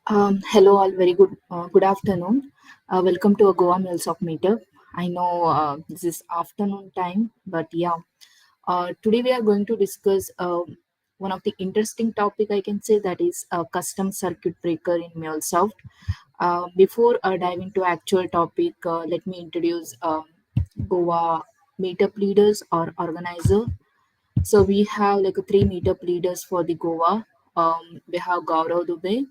Hello, all. Very good afternoon. Welcome to a Goa MuleSoft meetup. I know this is afternoon time, but yeah. Today we are going to discuss one of the interesting topic I can say that is a custom circuit breaker in MuleSoft. Before I dive into actual topic, let me introduce Goa meetup leaders or organizer. So we have like three meetup leaders for the Goa. We have Gaurav Dubey.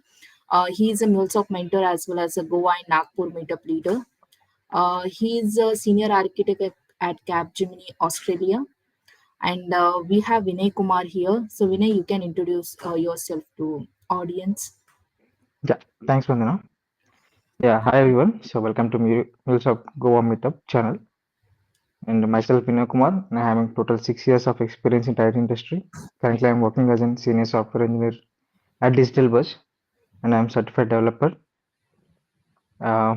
He is a MuleSoft mentor as well as a Goa and Nagpur meetup leader. He is a senior architect at Capgemini, Australia. And we have Vinay Kumar here. So Vinay, you can introduce yourself to audience. Yeah, thanks, Vandana. Yeah, hi everyone. So welcome to MuleSoft Goa Meetup channel. And myself, Vinay Kumar, and I have a total 6 years of experience in IT industry. Currently, I'm working as a senior software engineer at Digital Buzz, and I'm certified developer. Uh,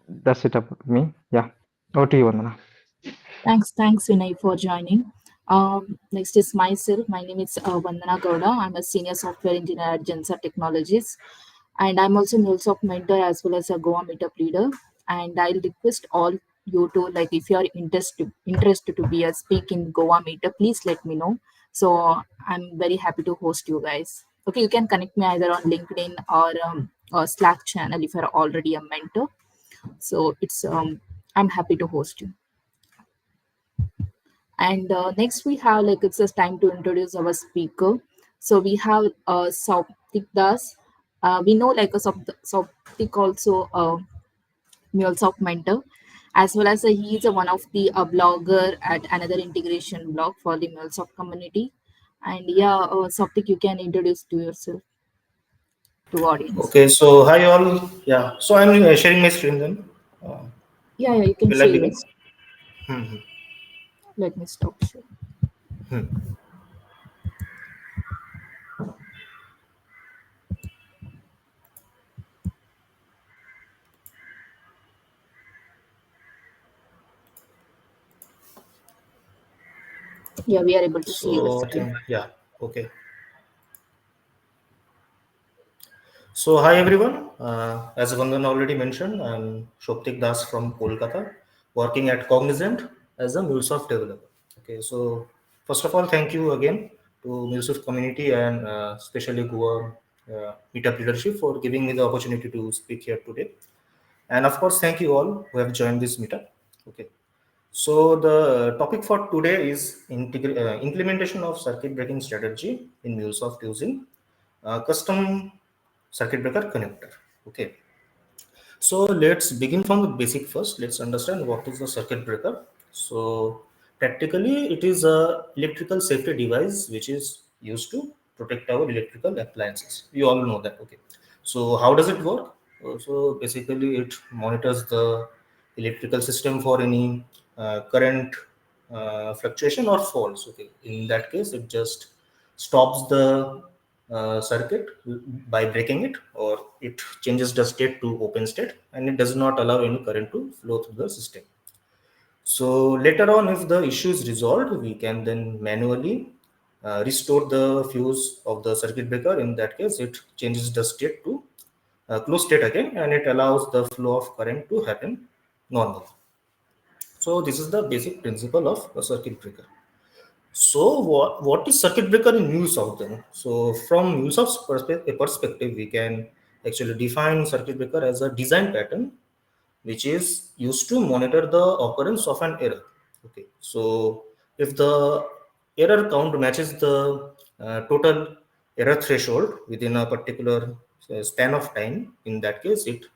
that's it about me. Yeah, over to you, Vandana. Thanks, Vinay, for joining. Next is myself. My name is Vandana Gowda. I'm a senior software engineer at Gensa Technologies, and I'm also MuleSoft mentor as well as a Goa meetup leader. And I'll request all you to like if you are interested to be a speak in Goa meetup, please let me know. So I'm very happy to host you guys. Okay, you can connect me either on LinkedIn or Slack channel if you're already a mentor. So I'm happy to host you. And next we have like it's just time to introduce our speaker. So we have Sauptik Das. We know like a Sauptik also MuleSoft mentor, as well as he is one of the blogger at another integration blog for the MuleSoft community. And yeah, Sauptik, you can introduce to yourself to audience. Okay, so hi all. Yeah, so I'm sharing my screen then. Uh, Yeah, you can will I share begin? yours. Let me stop share. Yeah, we are able to see your So I screen. think yeah. Okay. So hi everyone. As Vandana already mentioned, I'm Shoptik Das from Kolkata, working at Cognizant as a MuleSoft developer. Okay, so first of all, thank you again to MuleSoft community and especially Goa meetup leadership for giving me the opportunity to speak here today. And of course, thank you all who have joined this meetup. Okay. So the topic for today is implementation of circuit breaking strategy in MuleSoft using custom circuit breaker connector. Okay. So let's begin from the basic first. Let's understand what is the circuit breaker. So practically, it is a electrical safety device which is used to protect our electrical appliances. We all know that. Okay. So how does it work? So basically, it monitors the electrical system for any current fluctuation or faults. Okay. In that case, it just stops the circuit by breaking it, or it changes the state to open state, and it does not allow any current to flow through the system. So later on, if the issue is resolved, we can then manually restore the fuse of the circuit breaker. In that case, it changes the state to closed state again, and it allows the flow of current to happen normally. So this is the basic principle of a circuit breaker. So what is circuit breaker in MuleSoft then? So from MuleSoft's perspective, we can actually define circuit breaker as a design pattern which is used to monitor the occurrence of an error. Okay, so if the error count matches the total error threshold within a particular span of time, in that case, it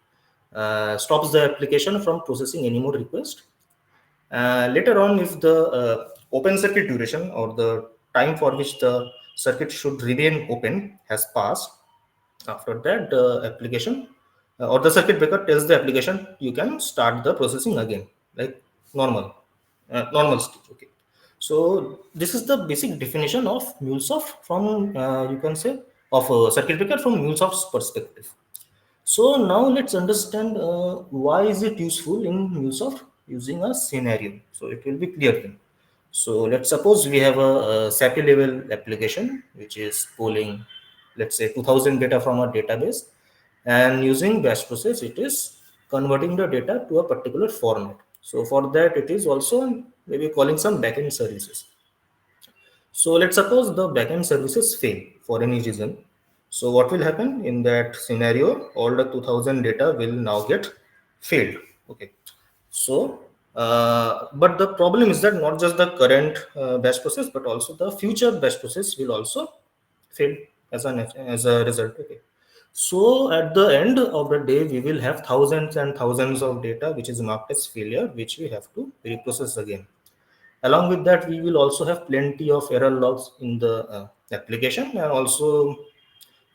stops the application from processing any more request. Later on, if the open circuit duration or the time for which the circuit should remain open has passed, after that the application or the circuit breaker tells the application you can start the processing again, like normal, normal state. Okay. So this is the basic definition of MuleSoft from you can say of a circuit breaker from MuleSoft's perspective. So now let's understand why is it useful in MuleSoft using a scenario. So it will be clear then. So let's suppose we have a SAPI level application which is polling let's say 2000 data from a database, and using batch process, it is converting the data to a particular format. So for that, it is also maybe calling some backend services. So let's suppose the backend services fail for any reason. So what will happen in that scenario? All the 2000 data will now get failed. Okay. So, but the problem is that not just the current batch process, but also the future batch process will also fail as a result. Okay. So at the end of the day, we will have thousands and thousands of data which is marked as failure, which we have to reprocess again. Along with that, we will also have plenty of error logs in the application, and also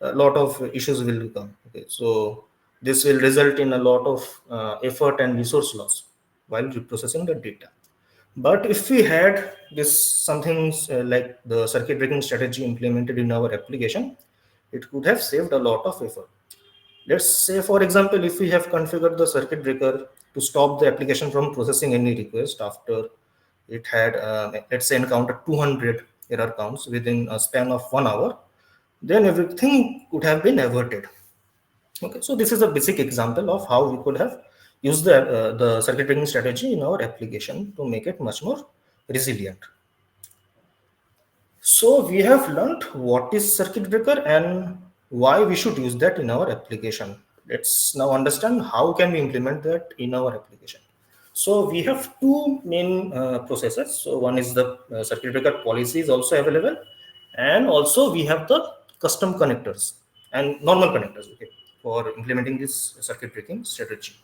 a lot of issues will come. Okay, so this will result in a lot of effort and resource loss while reprocessing the data. But if we had this something like the circuit breaking strategy implemented in our application, it could have saved a lot of effort. Let's say, for example, if we have configured the circuit breaker to stop the application from processing any request after it had, let's say, encountered 200 error counts within a span of 1 hour, then everything could have been averted. Okay, so this is a basic example of how we could have used the circuit breaking strategy in our application to make it much more resilient. So we have learned what is circuit breaker and why we should use that in our application. Let's now understand how can we implement that in our application. So we have two main processes. So one is the circuit breaker policy is also available, and also we have the custom connectors and normal connectors, okay, for implementing this circuit breaking strategy.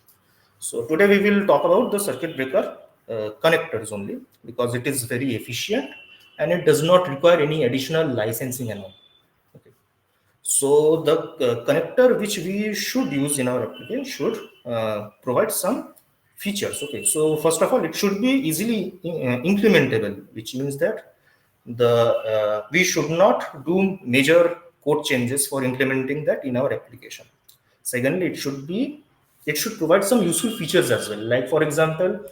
So today we will talk about the circuit breaker connectors only, because it is very efficient and it does not require any additional licensing and all. Okay. So the connector which we should use in our application should provide some features. Okay. So first of all, it should be easily implementable, which means that we should not do major code changes for implementing that in our application. Secondly, it should provide some useful features as well. Like for example,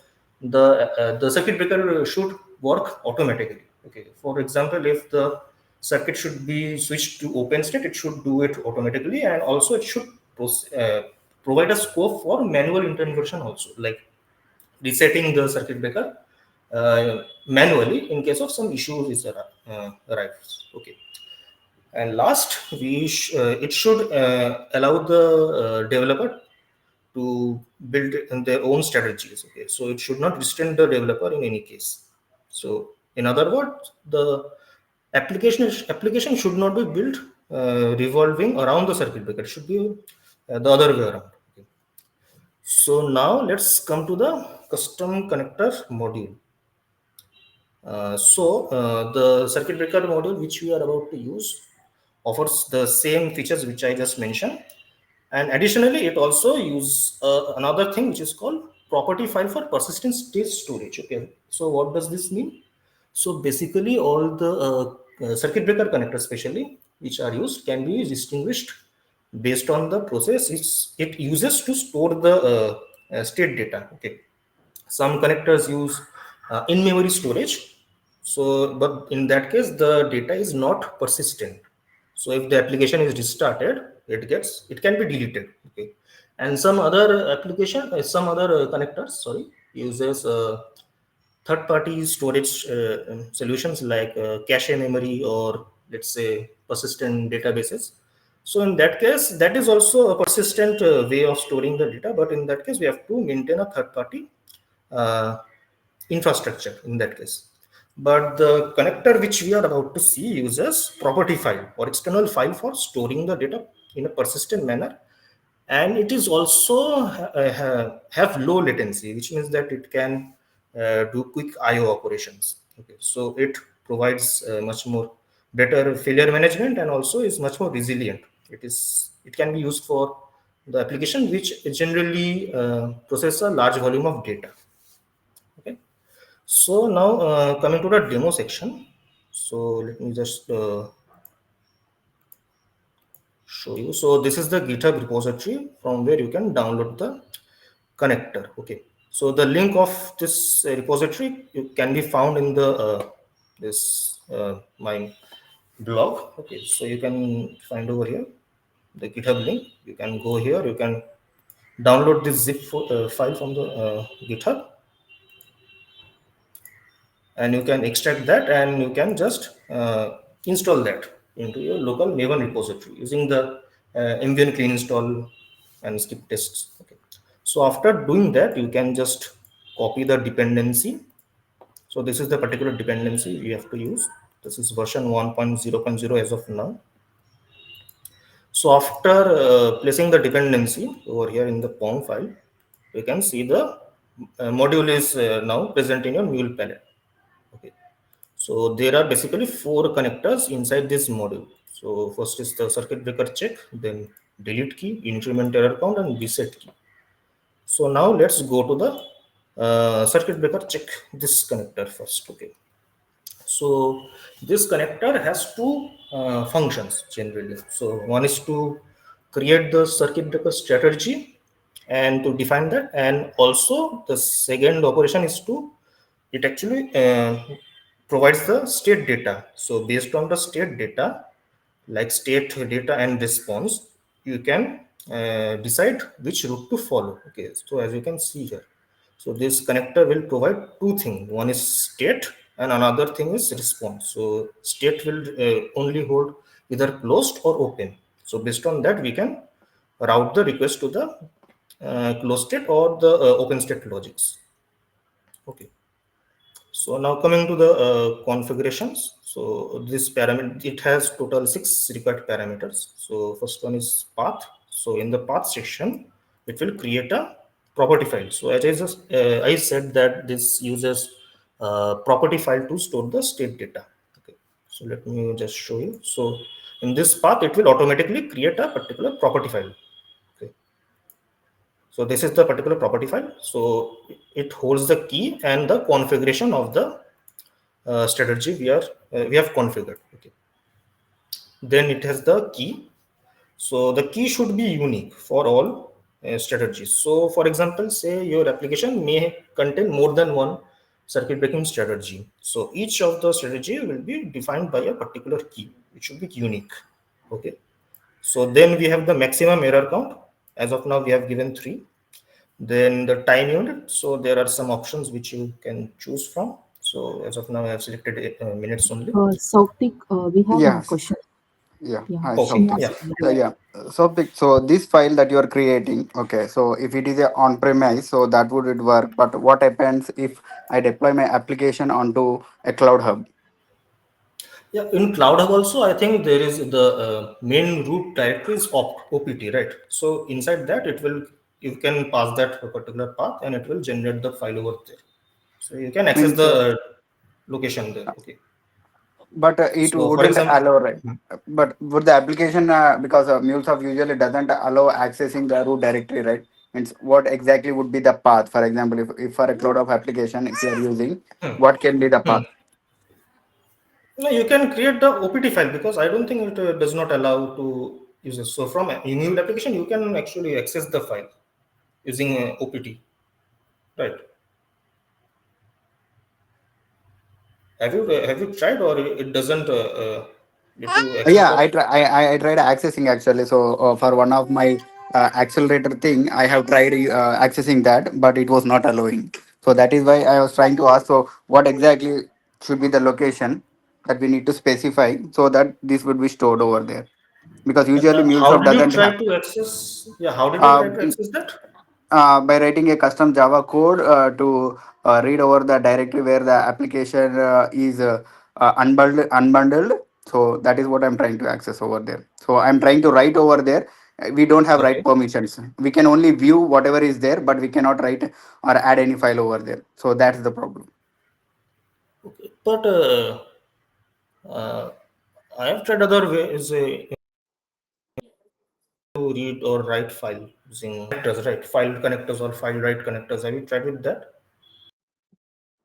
the circuit breaker should work automatically. Okay. For example, if the circuit should be switched to open state, it should do it automatically, and also it should provide a scope for manual intervention also, like resetting the circuit breaker manually in case of some issues is arrives. Okay. And last, it should allow the developer to build their own strategies. Okay, so it should not restrain the developer in any case. So, in other words, the application should not be built revolving around the circuit breaker. It should be the other way around. Okay. So now let's come to the custom connector module. The circuit breaker module which we are about to use offers the same features which I just mentioned, and additionally it also uses another thing which is called property file for persistent state storage. Okay, so what does this mean? So basically all the circuit breaker connectors especially which are used can be distinguished based on the process it uses to store the state data. Okay, some connectors use in-memory storage. So, but in that case, the data is not persistent. So, if the application is restarted, it can be deleted. Okay, and some other connectors, sorry, uses third-party storage solutions like cache memory or let's say persistent databases. So in that case, that is also a persistent way of storing the data. But in that case, we have to maintain a third-party uh, infrastructure in that case. But the connector which we are about to see uses property file or external file for storing the data in a persistent manner, and it is also have low latency, which means that it can do quick IO operations. Okay, so it provides much more better failure management and also is much more resilient. It can be used for the application which generally process a large volume of data. Okay, so now coming to the demo section. So let me just show you. So this is the GitHub repository from where you can download the connector. Okay, so the link of this repository can be found in the this my blog. Okay, so you can find over here the GitHub link. You can go here. You can download this file from the GitHub, and you can extract that, and you can just install that into your local Maven repository using the mvn clean install and skip tests. Okay, so after doing that, you can just copy the dependency. So this is the particular dependency we have to use. This is version 1.0.0 as of now. So after placing the dependency over here in the pom file, you can see the module is now present in your mule palette. Okay, so there are basically four connectors inside this module. So first is the circuit breaker check, then delete key, increment error count, and reset key. So now let's go to the circuit breaker check this connector first. Okay, so this connector has two functions generally. So one is to create the circuit breaker strategy and to define that, and also the second operation is to it actually provides the state data. So based on the state data, like state data and response, you can decide which route to follow. Okay, so as you can see here, so this connector will provide two things. One is state and another thing is response. So state will only hold either closed or open. So based on that, we can route the request to the closed state or the open state logics. Okay. So now coming to the configurations. So this parameter, it has total 6 required parameters. So first one is path. So in the path section, it will create a property file. So as I said that this uses property file to store the state data. Okay. So let me just show you. So in this path, it will automatically create a particular property file. Okay. So this is the particular property file. So it holds the key and the configuration of the strategy we have configured. Okay, then it has the key. So the key should be unique for all strategies. So for example, say your application may contain more than one circuit breaking strategy, so each of the strategy will be defined by a particular key. It should be unique. Okay, so then we have the maximum error count. As of now we have given 3. Then the time unit, so there are some options which you can choose from. So as of now I have selected minutes only. Sautik, we have a Yes. question. Yeah. Yeah, Hi, can you Okay, Swaptik. yeah. ask? Yeah. So this file that you are creating, okay. So if it is a on-premise, so that would it work. But what happens if I deploy my application onto a cloud hub? Yeah, in Cloud Hub also, I think there is the main root directory is OPT, right? So inside that, it will, you can pass that particular path and it will generate the file over there. So you can access Means, the location there. Okay. but it So for wouldn't example, allow, right? But would the application, because MuleSoft usually doesn't allow accessing the root directory, right? Means what exactly would be the path? For example, if for a cloud hub application, if you are using, what can be the hmm, path? no, you can create the OPT file because I don't think it does not allow to use it. So from a new application, you can actually access the file using OPT, right? Have you tried, or it doesn't let you access Yeah, the? I tried accessing actually. So for one of my accelerator thing, I have tried accessing that, but it was not allowing. So that is why I was trying to ask. So what exactly should be the location that we need to specify so that this would be stored over there? Because usually How MuleSoft did you doesn't try have. to access? Yeah, how did you try Uh, to access that? by writing a custom Java code to read over the directory where the application is unbundled. So that is what I'm trying to access over there. So I'm trying to write over there. We don't have write Okay. permissions. We can only view whatever is there, but we cannot write or add any file over there. So that's the problem. Okay. But uh, I have tried other ways to read or write file using connectors, right? File connectors or file write connectors. Have you tried with that?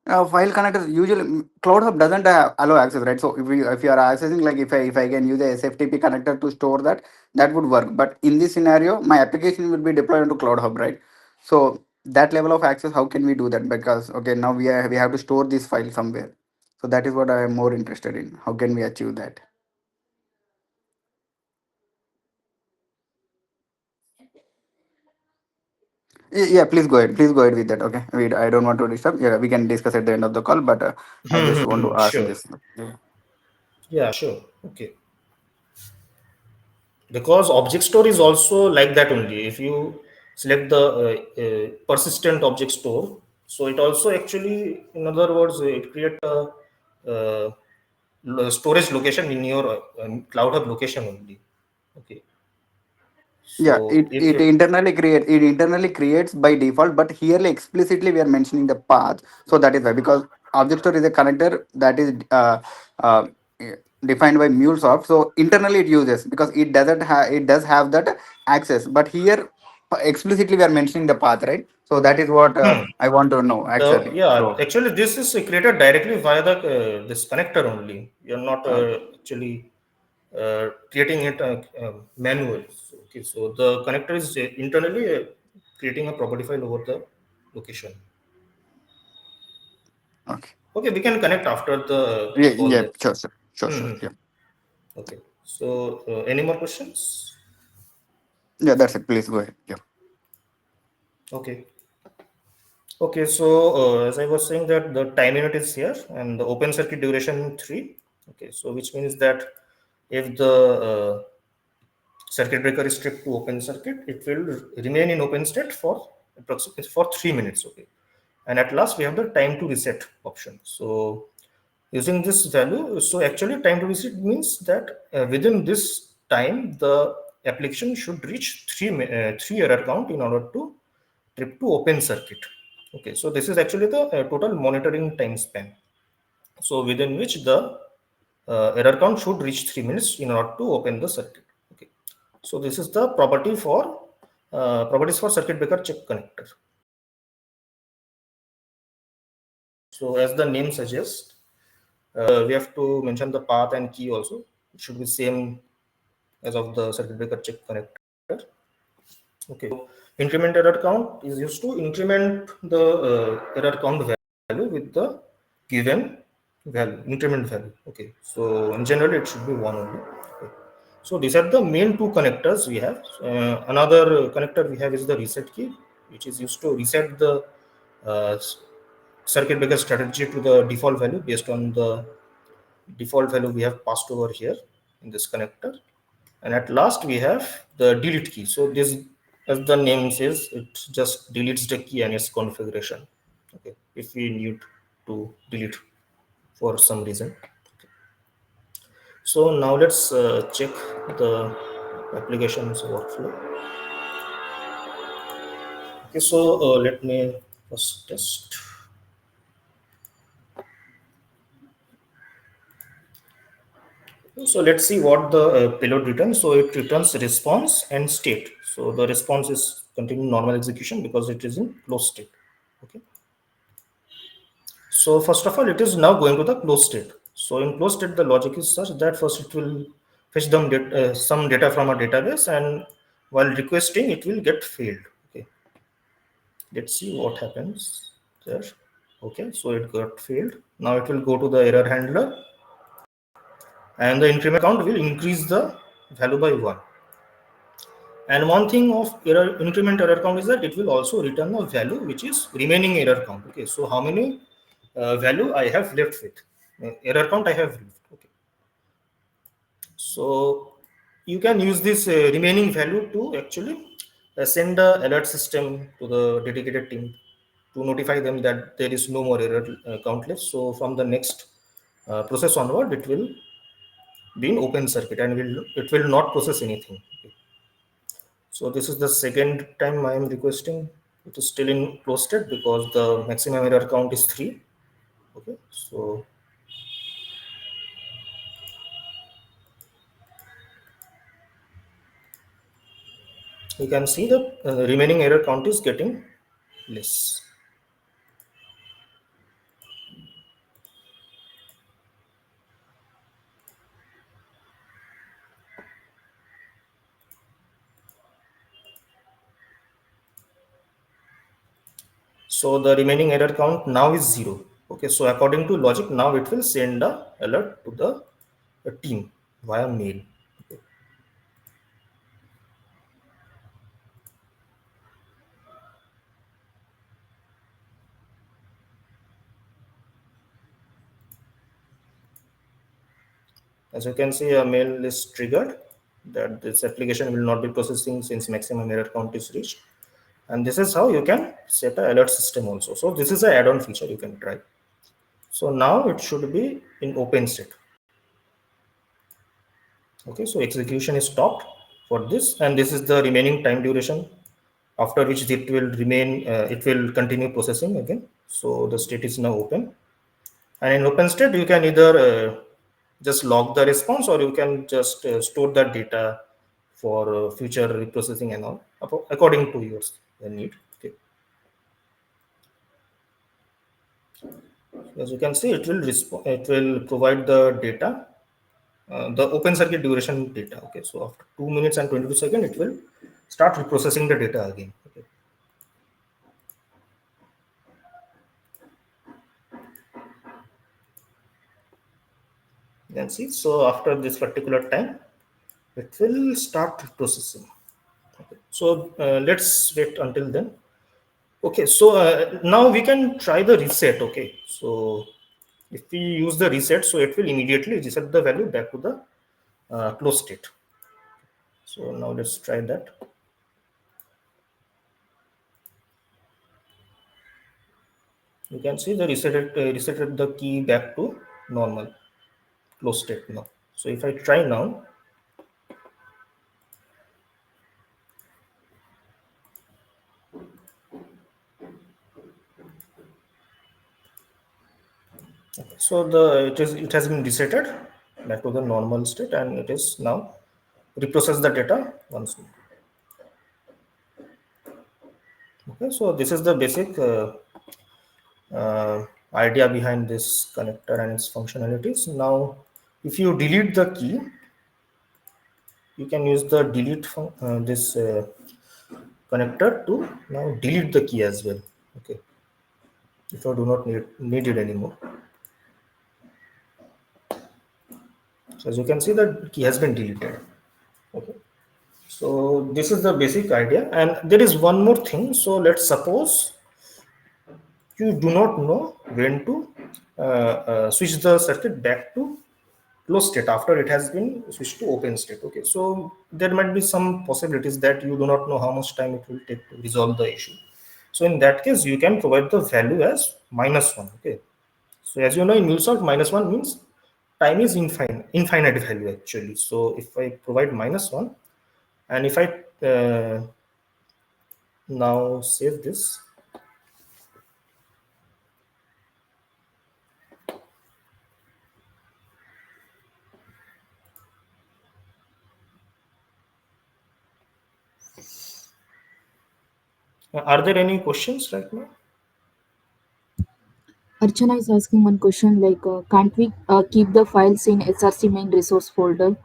File connectors usually Cloud Hub doesn't allow access, right? So if you are accessing, like if I can use a SFTP connector to store that, that would work. But in this scenario, my application will be deployed into Cloud Hub, right? So that level of access, how can we do that? Because okay, now we have to store this file somewhere. So that is what I am more interested in. How can we achieve that? Yeah, please go ahead. Please go ahead with that. Okay. I don't want to disturb. Yeah, we can discuss at the end of the call, but I just want to ask Sure. this. Yeah. Yeah, sure. Okay. Because object store is also like that only. If you select the persistent object store, so it also actually, in other words, it create a uh, storage location in your cloud hub location only. Okay. Yeah, So if it internally creates by default, but here explicitly we are mentioning the path. So that is why, because object store is a connector that is uh, defined by MuleSoft. So internally it uses, because it does have that access, but here explicitly we are mentioning the path, right? So that is what I want to know the actually. yeah, So actually this is created directly via the this connector only. You're not actually creating it manually. So, okay, so the connector is internally creating a property file over the location. okay. Okay, we can connect after the Yeah, call yeah, then. sure, sure, sure, sure. Hmm. Yeah, Okay, so any more questions? yeah, that's it. Please go ahead. Yeah. Okay. Okay, so as I was saying that the time unit is here and the open circuit duration 3. Okay, so which means that if the circuit breaker is stripped to open circuit, it will remain in open state for approximately for 3 minutes. Okay, and at last we have the time to reset option. So using this value, so actually time to reset means that within this time the application should reach three error count in order to trip to open circuit. Okay, so this is actually the total monitoring time span. So within which the error count should reach 3 minutes in order to open the circuit. Okay, so this is the properties for circuit breaker check connector. So as the name suggests, we have to mention the path and key also. It should be same as of the circuit breaker check connector. Okay, so increment error count is used to increment the error count value with the given value, increment value. Okay, so in general it should be one only. Okay. So these are the main two connectors we have. Another connector we have is the reset key, which is used to reset the uh, circuit breaker strategy to the default value based on the default value we have passed over here in this connector. And at last we have the delete key. So this, as the name says, it just deletes the key and its configuration. Okay, if we need to delete for some reason. So now let's check the application's workflow. Okay, so let me first test. So let's see what the payload returns. So it returns response and state. So the response is continuing normal execution because it is in closed state. Okay. So first of all, it is now going to the closed state. So in closed state, the logic is such that first it will fetch some data from a database, and while requesting, it will get failed. Okay. Let's see what happens there. Okay. So it got failed. Now it will go to the error handler, and the increment count will increase the value by 1. And one thing of increment error count is that it will also return a value which is remaining error count. Okay, so how many value I have left with error count I have left. Okay, so you can use this remaining value to actually send the alert system to the dedicated team to notify them that there is no more error count left. So from the next process onward, it will be in open circuit and it will not process anything. Okay. So this is the second time I am requesting. It is still in closed state because the maximum error count is 3. Okay, so you can see the remaining error count is getting less. So the remaining error count now is 0. Okay, so according to logic, now it will send the alert to the team via mail. Okay. As you can see, a mail is triggered that this application will not be processing since maximum error count is reached. And this is how you can set a alert system also. So this is an add-on feature you can try. So now it should be in open state. Okay, so execution is stopped for this, and this is the remaining time duration, after which it will continue processing again. So the state is now open, and in open state you can either just log the response, or you can just store that data for future reprocessing and all according to your need. Okay. As you can see, it will provide the data, the open circuit duration data. Okay, so after 2 minutes and 22 seconds, it will start reprocessing the data again. Okay. You can see, so after this particular time, it will start processing. Okay. So let's wait until then. Okay, so now we can try the reset. Okay, so if we use the reset, so it will immediately reset the value back to the close state. So now let's try that. You can see the resetted the key back to normal close state now. So if I try now, okay, so it has been resetted back to the normal state, and it is now reprocess the data once more. Okay, so this is the basic idea behind this connector and its functionalities. Now, if you delete the key, you can use the this connector to now delete the key as well. Okay, if you do not need it anymore. So as you can see, the key has been deleted. Okay, so this is the basic idea, and there is one more thing. So let's suppose you do not know when to switch the circuit back to closed state after it has been switched to open state. Okay, so there might be some possibilities that you do not know how much time it will take to resolve the issue. So in that case, you can provide the value as -1. Okay, so as you know, in MuleSoft, -1 means time is infinite value actually. So if I provide -1, and if I now save this, are there any questions right now? Archana is asking one question like, can't we keep the files in SRC main resource folder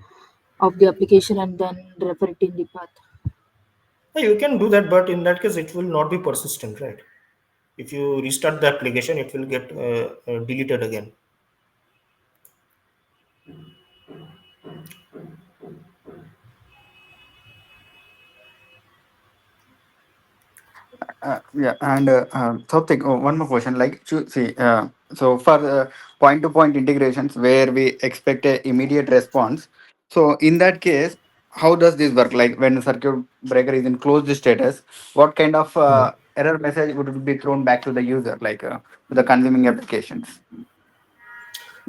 of the application and then refer it in the path? Yeah, you can do that, but in that case, it will not be persistent, right? If you restart the application, it will get deleted again. Yeah, and Thoptik, one more question. Like, see, so for point-to-point integrations where we expect a immediate response, so in that case, how does this work? Like, when the circuit breaker is in closed status, what kind of error message would be thrown back to the user, like to the consuming applications?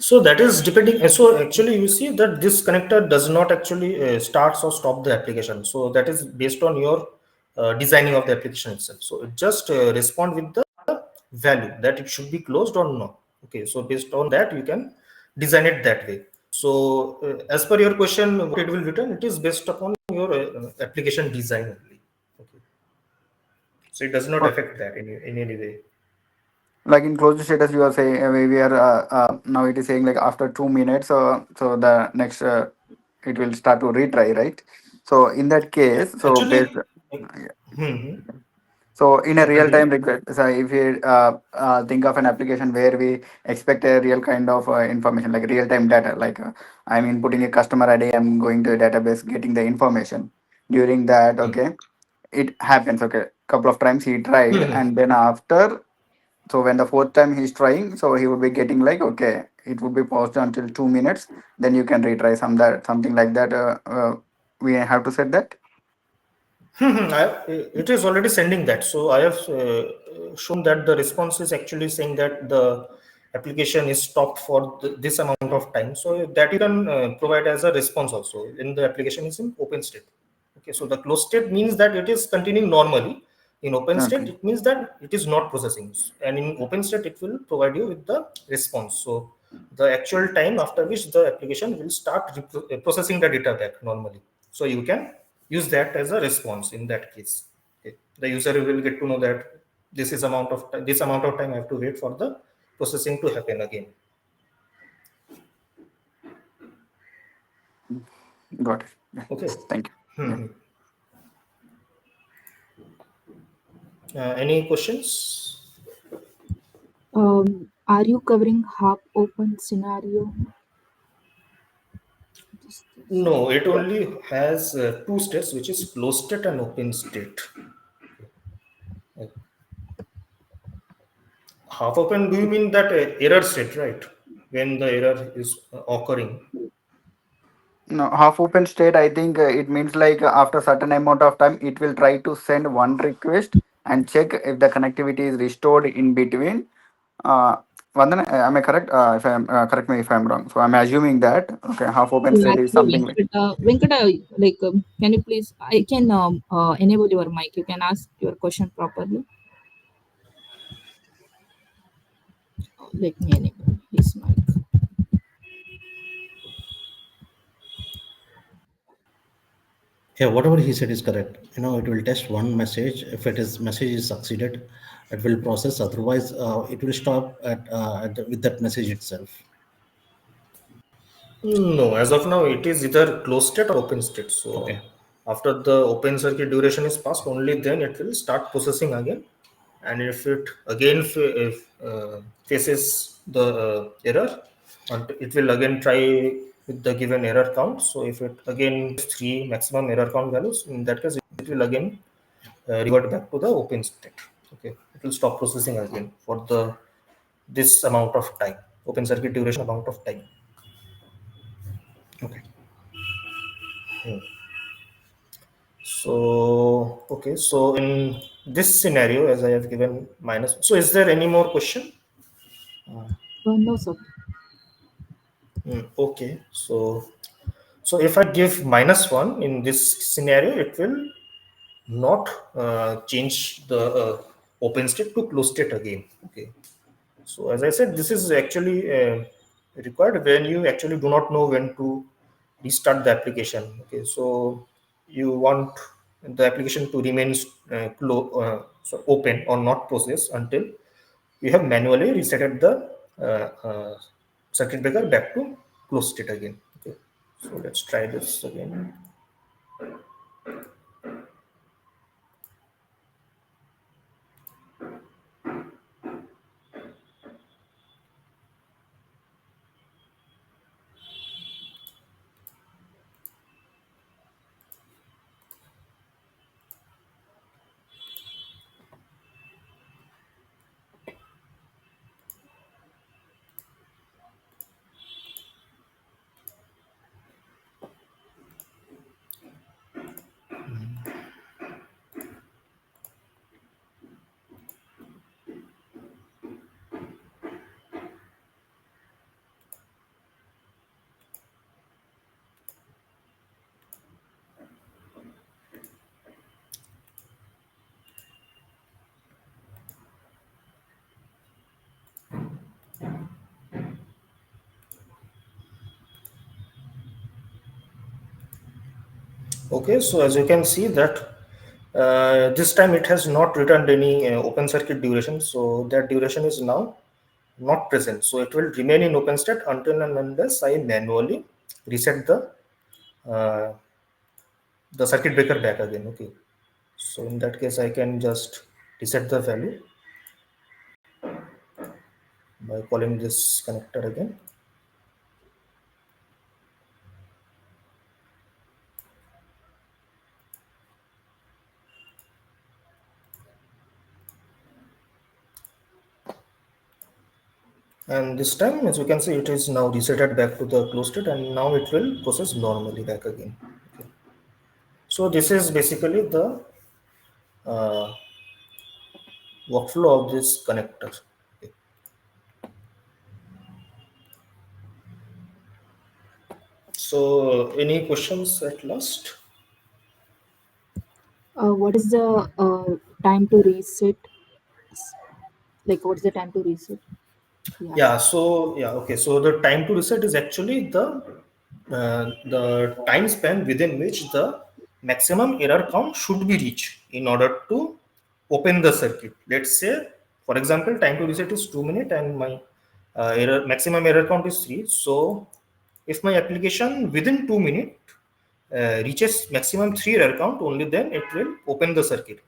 So that is depending. So actually, you see that this connector does not actually starts or stop the application. So that is based on your designing of the application itself. So it just respond with the value that it should be closed or not. Okay. So based on that, you can design it that way. So as per your question, what it will return, it is based upon your application design only. Okay. So it does not affect that in any way. Like in closed status, you are saying we are now it is saying like after 2 minutes, so the next it will start to retry, right? So in that case, so based. Actually, hmm, So in a yeah, real time continue. request, so if you think of an application where we expect a real kind of information, like real time data, like I'm inputting a customer ID, I'm going to a database, getting the information. During that, okay, it happens. Okay, couple of times he tried, Hmm. and then after, so when the fourth time he's trying, so he would be getting like, okay, it would be paused until 2 minutes. Then you can retry something like that. We have to set that. It is already sending that. So I have shown that the response is actually saying that the application is stopped for this amount of time. So that you can provide as a response also. In the application is in open state. Okay, so the closed state means that it is continuing normally. In open state, Okay. it means that it is not processing. And in open state, it will provide you with the response. So the actual time after which the application will start processing the data back normally. So you can use that as a response in that case. Okay. The user will get to know that this amount of time I have to wait for the processing to happen again. Got it. Yeah. Okay. Thank you. Yeah. Any questions? Are you covering half open scenario? Just this. No, it only has two states, which is closed state and open state. Half open, do you mean that error state, right? When the error is occurring. No, half open state, I think it means like after certain amount of time, it will try to send one request and check if the connectivity is restored in between. Uh, Vandana, am I correct? If I'm correct me if I'm wrong. So I'm assuming that okay, half open Yeah, state is actually, something like Venkata, like, can you please? I can enable your mic. You can ask your question properly. Let me enable his mic. Yeah, whatever he said is correct. It will test one message. If it is message is succeeded, it will process. Otherwise, it will stop with that message itself. No, as of now, it is either closed state or open state. So Okay. after the open circuit duration is passed, only then it will start processing again. And if it again faces the error, and it will again try with the given error count. So if it again three maximum error count values, in that case, it will again revert back to the open state. Okay, it will stop processing again for the this amount of time, open circuit duration amount of time. Okay. So, okay, so in this scenario, as I have given minus, so is there any more question? No, sir. Okay, so if I give minus one in this scenario, it will not change the open state to closed state again. Okay, so as I said, this is actually required when you actually do not know when to restart the application. Okay, so you want the application to remain so open or not processed until you have manually resetted the circuit breaker back to closed state again. Okay, so let's try this again. Okay, so as you can see that this time it has not returned any open circuit duration, so that duration is now not present. So it will remain in open state until and unless I manually reset uh, the circuit breaker back again. Okay, so in that case I can just reset the value by calling this connector again. And this time, as you can see, it is now resetted back to the closed state, and now it will process normally back again. Okay. So this is basically the uh, workflow of this connector. Okay. So any questions at last? What is the time to reset? S- Like, what's the time to reset? Yeah. Yeah, so yeah, okay. So the time to reset is actually the time span within which the maximum error count should be reached in order to open the circuit. Let's say, for example, time to reset is 2 minutes and my error maximum error count is three. So if my application within 2 minutes reaches maximum three error count, only then it will open the circuit.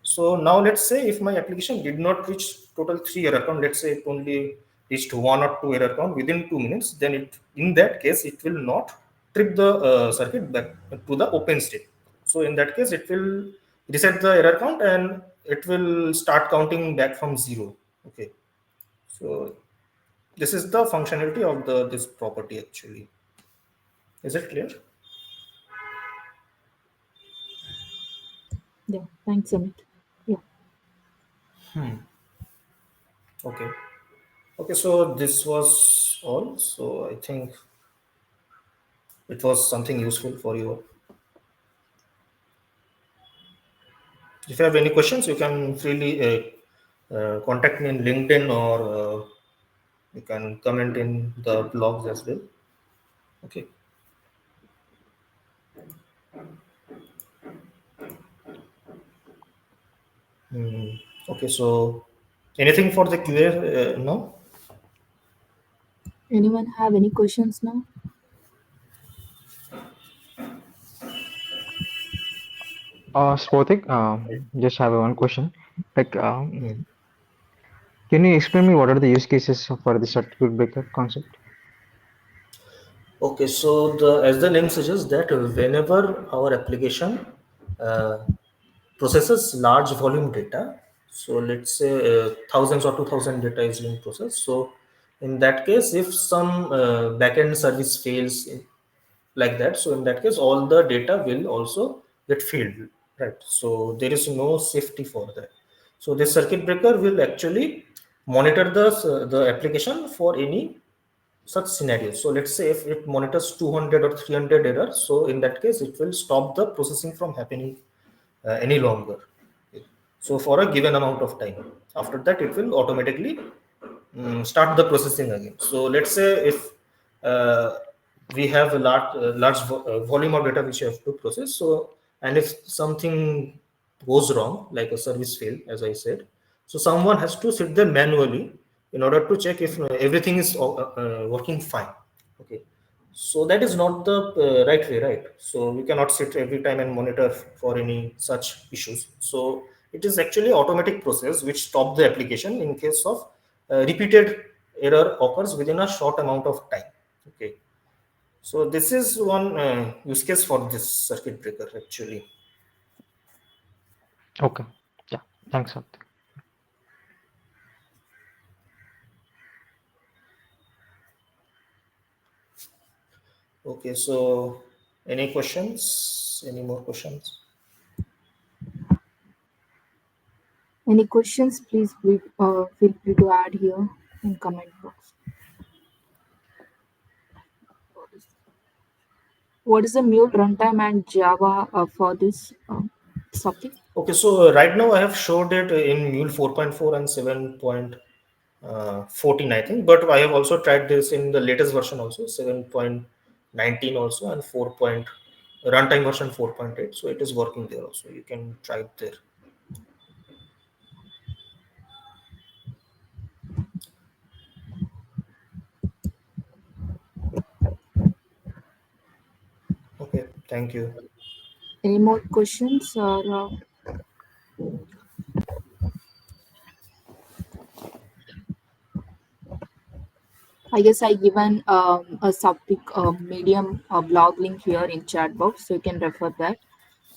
So now let's say if my application did not reach total three error count, let's say it only reached one or two error count within 2 minutes, then it in that case it will not trip the circuit back to the open state. So in that case, it will reset the error count and it will start counting back from zero. Okay. So this is the functionality of the this property actually. Is it clear? Yeah. Thanks, Amit. Yeah. Okay. Okay. So this was all. So I think it was something useful for you. If you have any questions, you can freely contact me in LinkedIn or you can comment in the blogs as well. Okay. Hmm. Okay. So anything for the QA now? Anyone have any questions now? Spotik, just have one question. Like, Hmm. can you explain me what are the use cases for the circuit breaker concept? Okay. So the as the name suggests that whenever our application uh, processes large volume data, so let's say thousands or 2,000 data is being processed. So in that case, if some backend service fails like that, so in that case all the data will also get filled, right? So there is no safety for that. So this circuit breaker will actually monitor the application for any such scenarios. So let's say if it monitors 200 or 300 errors, so in that case it will stop the processing from happening any longer. Okay. So for a given amount of time, after that it will automatically start the processing again. So let's say if uh, we have a volume of data which you have to process. So and if something goes wrong, like a service fail, as I said, so someone has to sit there manually in order to check if everything is working fine. Okay. So that is not the right way, right? So we cannot sit every time and monitor for any such issues. So it is actually automatic process which stop the application in case of repeated error occurs within a short amount of time. Okay. So this is one use case for this circuit breaker actually. Okay. Yeah. Thanks, Spotik. Okay. So any questions? Any more questions? Any questions? Please feel free to add here in comment box. What is the Mule runtime and Java for this socket? Okay, so right now I have showed it in Mule 4.4 and 7.14, I think, but I have also tried this in the latest version also, 7.19 also, and 4. Runtime version 4.8. So it is working there also. You can try it there. Okay, thank you. Any more questions or I guess I given a topic medium blog link here in chat box, so you can refer that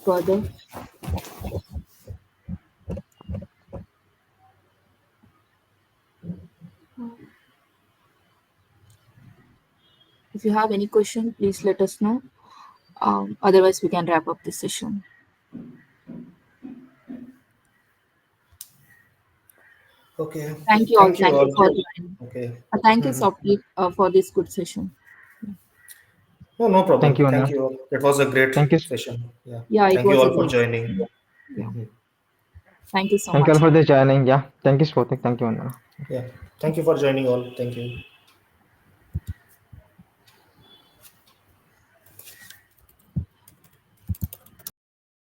further. If you have any question, please let us know. Otherwise, we can wrap up this session. Okay. Thank you all. Thank you Thank you all. for joining. Okay. Thank you, Sopti, for this good session. No, no Thank you, problem. Thank Vandana. you all. It was a great Thank you. session. Yeah. Yeah, it Thank you was a all for great joining. session. Yeah. Mhm. Thank you so Thank you all much. for the joining. Yeah. Thank you, Spotik. Thank you, Vandana. Yeah. Thank you for joining all. Thank you.